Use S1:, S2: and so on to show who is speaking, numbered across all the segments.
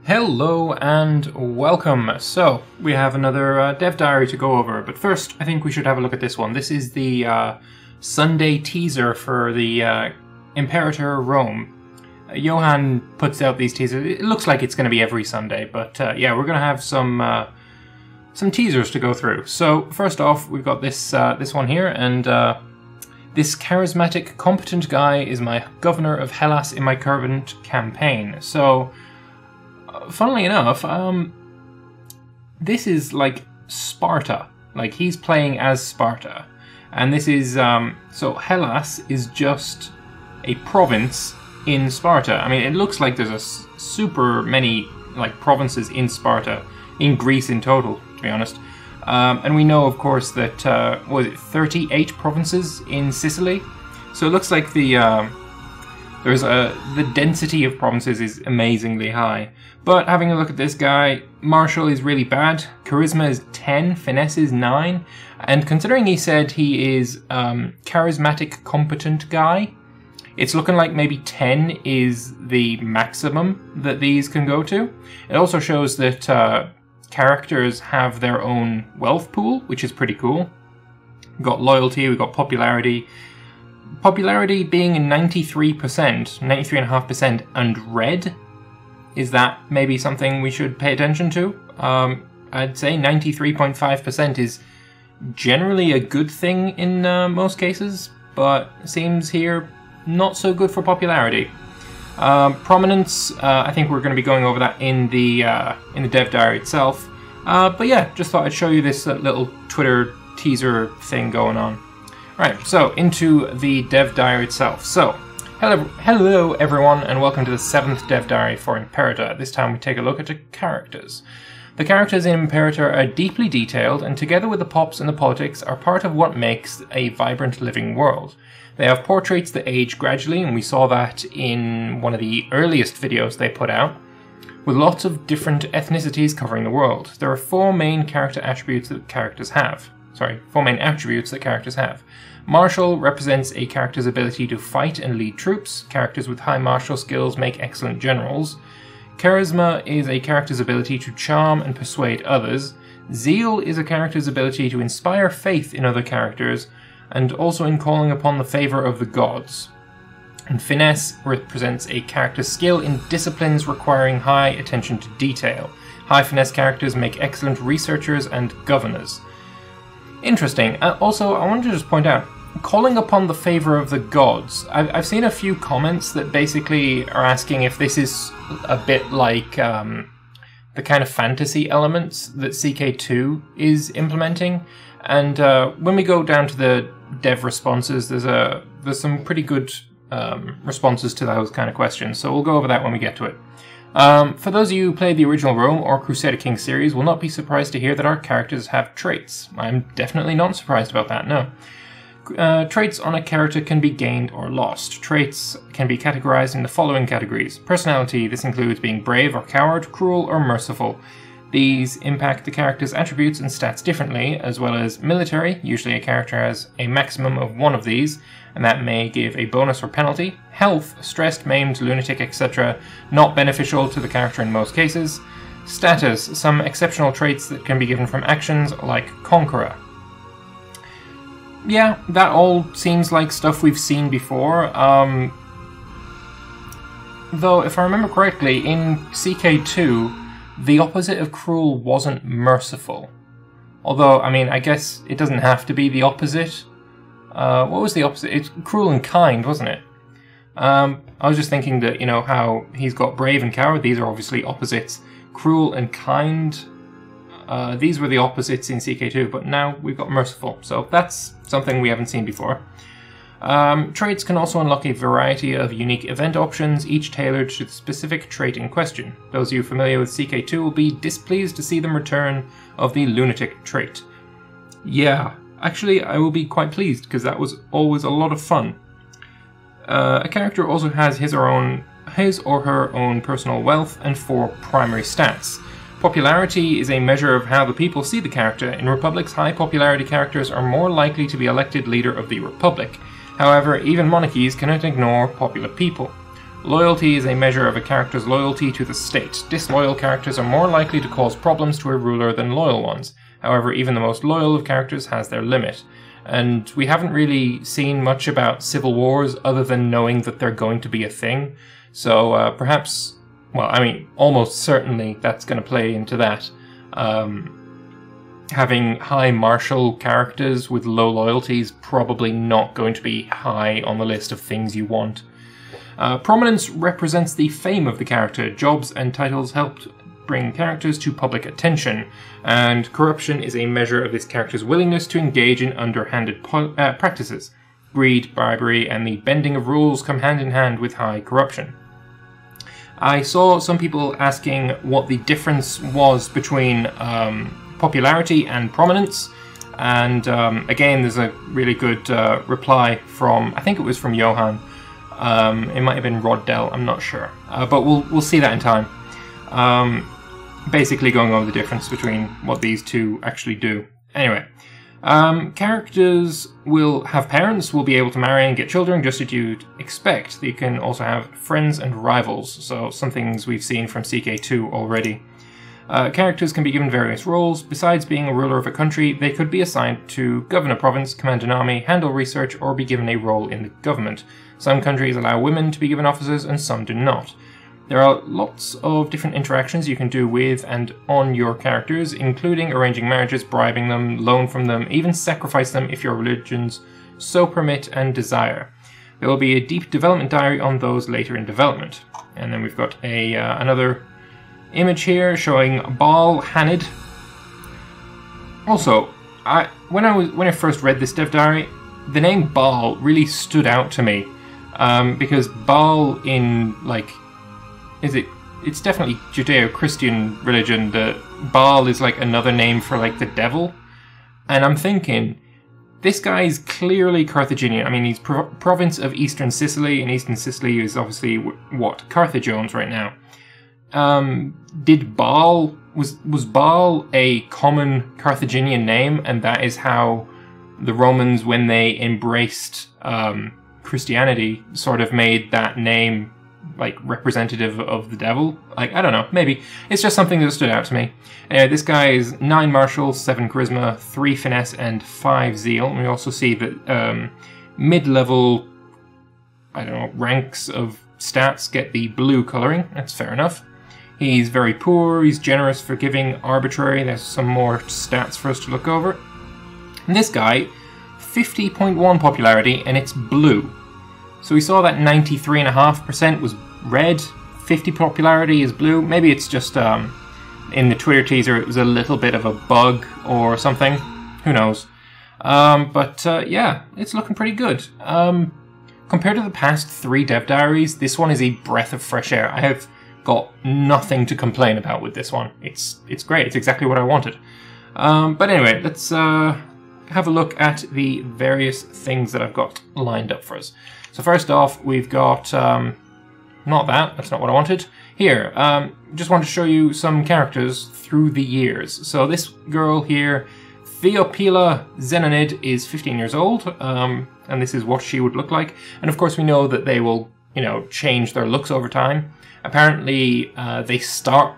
S1: Hello and welcome. So, we have another dev diary to go over, but first I think we should have a look at this one. This is the Sunday teaser for the Imperator Rome. Johan puts out these teasers. It looks like it's going to be every Sunday, but yeah, we're going to have some teasers to go through. So, first off, we've got this one here, and this charismatic, competent guy is my governor of Hellas in my current campaign. So, funnily enough, this is like Sparta. Like, he's playing as Sparta. And this is, so Hellas is just a province in Sparta. I mean, it looks like there's a super many, like, provinces in Sparta, in Greece in total, to be honest. And we know, of course, that, was it 38 provinces in Sicily? So it looks like the density of provinces is amazingly high. But having a look at this guy, Martial is really bad, Charisma is 10, Finesse is 9, and considering he said he is charismatic, competent guy, it's looking like maybe 10 is the maximum that these can go to. It also shows that characters have their own wealth pool, which is pretty cool. We've got loyalty, we've got popularity. Popularity being 93%, 93.5%, and red. Is that maybe something we should pay attention to? I'd say 93.5% is generally a good thing in most cases, but seems here not so good for popularity. Prominence, I think we're going to be going over that in the dev diary itself. But yeah, just thought I'd show you this little Twitter teaser thing going on. Right, so into the dev diary itself. So, hello everyone, and welcome to the 7th dev diary for Imperator. This time we take a look at the characters. The characters in Imperator are deeply detailed, and together with the pops and the politics, are part of what makes a vibrant living world. They have portraits that age gradually, and we saw that in one of the earliest videos they put out, with lots of different ethnicities covering the world. There are four main attributes that characters have. Martial represents a character's ability to fight and lead troops. Characters with high martial skills make excellent generals. Charisma is a character's ability to charm and persuade others. Zeal is a character's ability to inspire faith in other characters, and also in calling upon the favor of the gods. And Finesse represents a character's skill in disciplines requiring high attention to detail. High finesse characters make excellent researchers and governors. Interesting. Also, I wanted to just point out, calling upon the favor of the gods. I've seen a few comments that basically are asking if this is a bit like the kind of fantasy elements that CK2 is implementing. And when we go down to the dev responses, there's some pretty good responses to those kind of questions. So we'll go over that when we get to it. For those of you who played the original Rome or Crusader Kings series will not be surprised to hear that our characters have traits. I'm definitely not surprised about that, no. Traits on a character can be gained or lost. Traits can be categorized in the following categories. Personality, this includes being brave or coward, cruel or merciful. These impact the character's attributes and stats differently, as well as military. Usually a character has a maximum of one of these, and that may give a bonus or penalty. Health, stressed, maimed, lunatic, etc. Not beneficial to the character in most cases. Status, some exceptional traits that can be given from actions, like Conqueror. Yeah, that all seems like stuff we've seen before. Though, if I remember correctly, in CK2, the opposite of cruel wasn't merciful. Although, I mean, I guess it doesn't have to be the opposite. What was the opposite? It's cruel and kind, wasn't it? I was just thinking that, you know, how he's got brave and coward. These are obviously opposites. Cruel and kind, these were the opposites in CK2, but now we've got merciful. So that's something we haven't seen before. Traits can also unlock a variety of unique event options, each tailored to the specific trait in question. Those of you familiar with CK2 will be displeased to see them return of the lunatic trait. Yeah, actually I will be quite pleased, because that was always a lot of fun. A character also has his or her own personal wealth and 4 primary stats. Popularity is a measure of how the people see the character. In republics, high popularity characters are more likely to be elected leader of the republic. However, even monarchies cannot ignore popular people. Loyalty is a measure of a character's loyalty to the state. Disloyal characters are more likely to cause problems to a ruler than loyal ones. However, even the most loyal of characters has their limit. And we haven't really seen much about civil wars other than knowing that they're going to be a thing. So perhaps, well, I mean, almost certainly that's going to play into that. Having high martial characters with low loyalty is probably not going to be high on the list of things you want. Prominence represents the fame of the character. Jobs and titles helped bring characters to public attention, and corruption is a measure of this character's willingness to engage in underhanded practices. Greed, bribery, and the bending of rules come hand in hand with high corruption. I saw some people asking what the difference was between popularity and prominence, and again, there's a really good reply from, I think it was from Johan. It might have been Roddell, I'm not sure, but we'll see that in time. Basically going over the difference between what these two actually do. Anyway, characters will have parents, will be able to marry and get children just as you'd expect. They can also have friends and rivals, so some things we've seen from CK2 already. Characters can be given various roles. Besides being a ruler of a country, they could be assigned to govern a province, command an army, handle research, or be given a role in the government. Some countries allow women to be given offices and some do not. There are lots of different interactions you can do with and on your characters, including arranging marriages, bribing them, loan from them, even sacrifice them if your religions so permit and desire. There will be a deep development diary on those later in development. And then we've got another image here showing Baal Hanid. Also, when I first read this dev diary, the name Baal really stood out to me, because Baal in it's definitely Judeo-Christian religion. The Baal is like another name for like the devil, and I'm thinking this guy is clearly Carthaginian. I mean, he's province of Eastern Sicily, and Eastern Sicily is obviously what Carthage owns right now. Was Baal a common Carthaginian name, and that is how the Romans, when they embraced Christianity, sort of made that name like representative of the devil? Like, I don't know, maybe. It's just something that stood out to me. Anyway, this guy is 9 martial, 7 charisma, 3 finesse, and 5 zeal. And we also see that mid-level, I don't know, ranks of stats get the blue coloring. That's fair enough. He's very poor, he's generous, forgiving, arbitrary. There's some more stats for us to look over. And this guy, 50.1 popularity, and it's blue. So we saw that 93.5% was red, 50 popularity is blue. Maybe it's just in the Twitter teaser it was a little bit of a bug or something. Who knows? Yeah, it's looking pretty good. Compared to the past 3 dev diaries, this one is a breath of fresh air. I have got nothing to complain about with this one. It's great. It's exactly what I wanted. But anyway, let's have a look at the various things that I've got lined up for us. So first off, we've got, that's not what I wanted. Here, just want to show you some characters through the years. So this girl here, Theopila Zenonid, is 15 years old, and this is what she would look like. And of course we know that they will, change their looks over time. Apparently, they start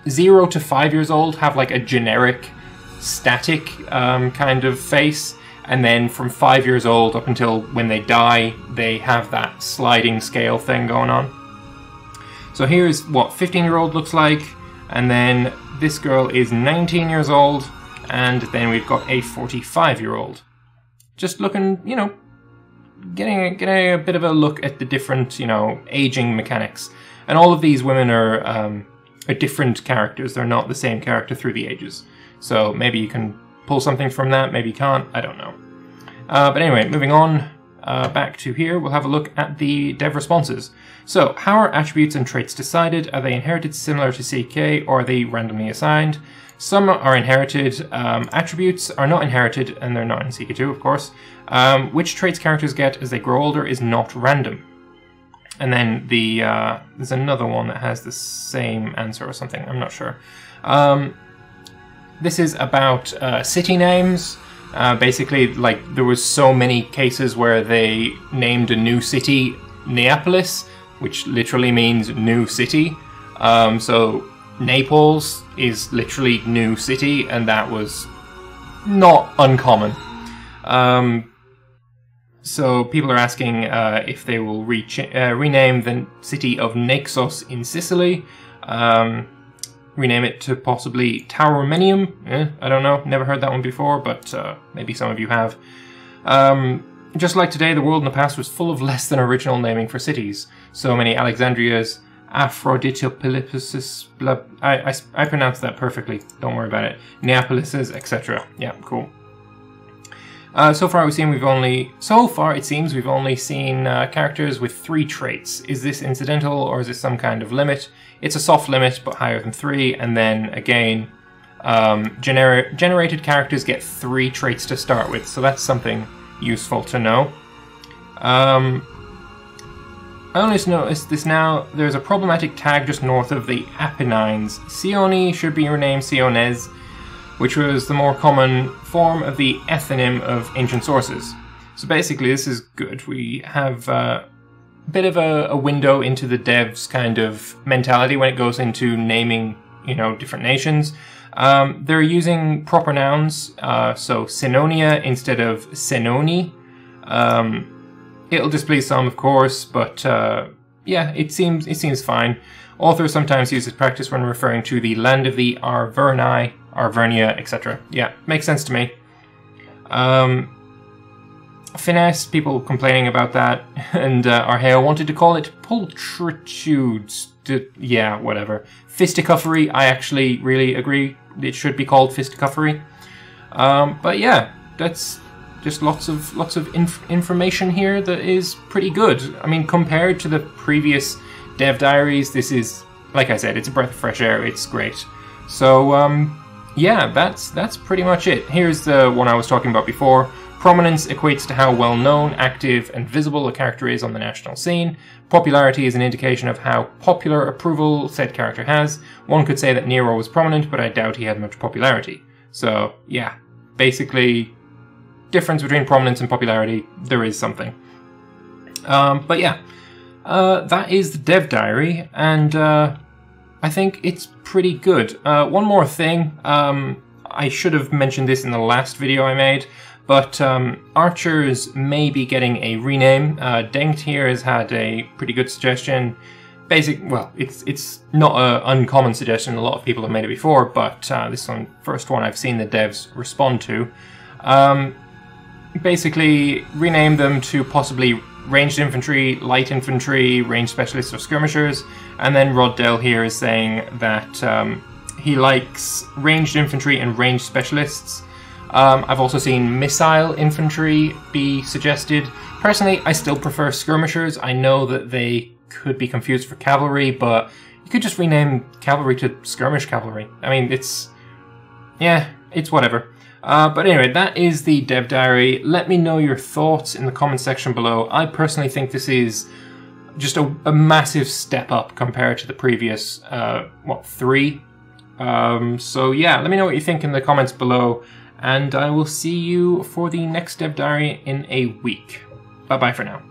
S1: 0 to 5 years old, have like a generic, static kind of face. And then from 5 years old up until when they die, they have that sliding scale thing going on. So here's what 15-year-old looks like, and then this girl is 19 years old, and then we've got a 45-year-old. Just looking, getting a bit of a look at the different, aging mechanics. And all of these women are different characters. They're not the same character through the ages. So maybe you can pull something from that, maybe you can't, I don't know. But anyway, moving on back to here, we'll have a look at the dev responses. So, how are attributes and traits decided? Are they inherited similar to CK, or are they randomly assigned? Some are inherited. Attributes are not inherited, and they're not in CK2, of course. Which traits characters get as they grow older is not random. And then there's another one that has the same answer or something, I'm not sure. This is about city names. Basically, like, there was so many cases where they named a new city Neapolis, which literally means new city. So Naples is literally new city, and that was not uncommon. So people are asking if they will rename the city of Naxos in Sicily, rename it to possibly Tauromenium. I don't know, never heard that one before, but maybe some of you have. Just like today, the world in the past was full of less than original naming for cities. So many Alexandrias, Aphroditopolis, I pronounced that perfectly, don't worry about it, Neapolises, etc. Yeah, cool. So far it seems we've only seen characters with 3 traits. Is this incidental, or is this some kind of limit? It's a soft limit, but higher than 3, and then again, generated characters get 3 traits to start with, so that's something useful to know. I only noticed this now. There's a problematic tag just north of the Apennines. Sioni should be renamed Siones, which was the more common form of the ethnonym of ancient sources. So basically this is good. We have a bit of a window into the devs' kind of mentality when it goes into naming, different nations. They're using proper nouns, so Senonia instead of Senoni. It'll displease some, of course, but yeah, it seems fine. Authors sometimes use this practice when referring to the land of the Arverni, Arvernia, etc. Yeah, makes sense to me. Finesse, people complaining about that, and Arheo wanted to call it pulchritudes. Yeah, whatever. Fisticuffery, I actually really agree it should be called fisticuffery. But yeah, that's just lots of information here that is pretty good. I mean, compared to the previous dev diaries, this is, like I said, it's a breath of fresh air. It's great. So yeah, that's pretty much it. Here's the one I was talking about before. Prominence equates to how well known, active, and visible a character is on the national scene. Popularity is an indication of how popular approval said character has. One could say that Nero was prominent, but I doubt he had much popularity. So yeah, basically, difference between prominence and popularity, there is something. But yeah, that is the dev diary, and I think it's pretty good. One more thing, I should have mentioned this in the last video I made, but archers may be getting a rename. Dengt here has had a pretty good suggestion. Well, it's not an uncommon suggestion, a lot of people have made it before, but this one, first one I've seen the devs respond to. Basically, rename them to possibly ranged infantry, light infantry, ranged specialists, or skirmishers. And then Roddell here is saying that he likes ranged infantry and ranged specialists. I've also seen missile infantry be suggested. Personally, I still prefer skirmishers. I know that they could be confused for cavalry, but you could just rename cavalry to skirmish cavalry. I mean, it's whatever. But anyway, that is the dev diary. Let me know your thoughts in the comment section below. I personally think this is just a massive step up compared to the previous, 3? So yeah, let me know what you think in the comments below, and I will see you for the next dev diary in a week. Bye bye for now.